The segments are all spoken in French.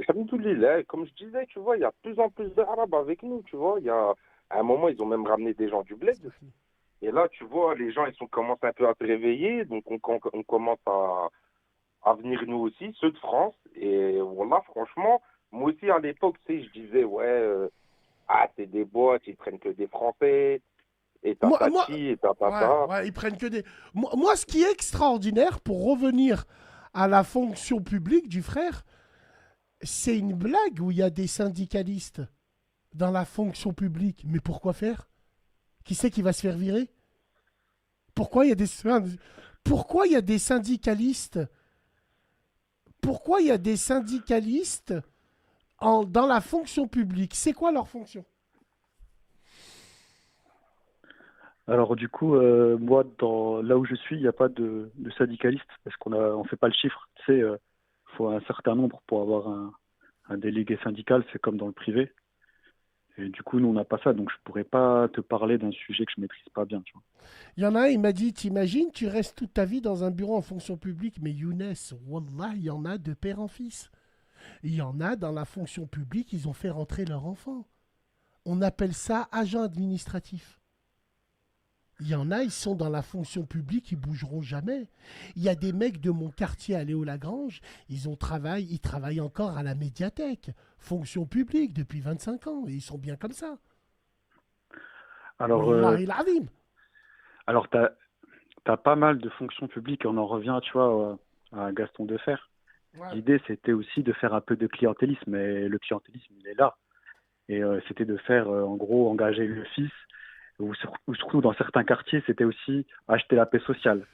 Alhamdoulilah, comme je disais, tu vois, il y a de plus en plus d'Arabes avec nous, tu vois. À un moment, ils ont même ramené des gens du bled. Et là, tu vois, les gens, commencent un peu à se réveiller. Donc, on commence à venir nous aussi, ceux de France. Et voilà, franchement, moi aussi, à l'époque, tu sais, je disais, ouais, c'est des boîtes, ils prennent que des Français, et Moi, moi, tatati, et ouais, tatata. ouais, ils prennent que des. Moi, ce qui est extraordinaire, pour revenir à la fonction publique du frère, c'est une blague où il y a des syndicalistes dans la fonction publique. Mais pourquoi faire? Qui c'est qui va se faire virer? Pourquoi il y a des pourquoi il y a des syndicalistes? Pourquoi il y a des syndicalistes dans la fonction publique? C'est quoi leur fonction? Alors du coup, moi, là où je suis, il n'y a pas de syndicalistes parce on fait pas le chiffre. Tu sais, faut un certain nombre pour avoir un délégué syndical. C'est comme dans le privé. Et du coup, nous, on n'a pas ça, donc je pourrais pas te parler d'un sujet que je maîtrise pas bien, tu vois. Il y en a un, il m'a dit, t'imagines, tu restes toute ta vie dans un bureau en fonction publique, mais Younes, wallah, il y en a de père en fils. Il y en a dans la fonction publique, ils ont fait rentrer leur enfant. On appelle ça agent administratif. Il y en a, ils sont dans la fonction publique, ils bougeront jamais. Il y a des mecs de mon quartier à Léo-Lagrange, ils travaillent encore à la médiathèque, fonction publique depuis 25 ans, et ils sont bien comme ça. Alors, Wallah il azim. alors t'as pas mal de fonctions publiques, et on en revient, tu vois, à Gaston Defferre. Ouais. L'idée, c'était aussi de faire un peu de clientélisme, mais le clientélisme, il est là. Et c'était de faire, en gros, engager le fils, ou surtout dans certains quartiers, c'était aussi acheter la paix sociale.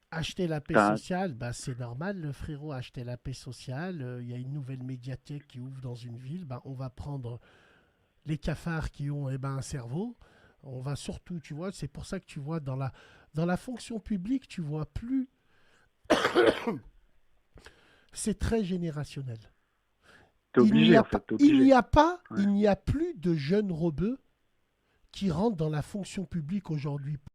Acheter la paix T'as un- sociale, bah, c'est normal, le frérot a acheté la paix sociale. Il y a une nouvelle médiathèque qui ouvre dans une ville. Bah, on va prendre les cafards qui ont un cerveau. On va surtout, tu vois, c'est pour ça que tu vois dans la fonction publique, tu vois plus. C'est très générationnel. T'es obligé, en fait, t'es obligé. Ouais. Il n'y a plus de jeunes rebeux qui rentrent dans la fonction publique aujourd'hui.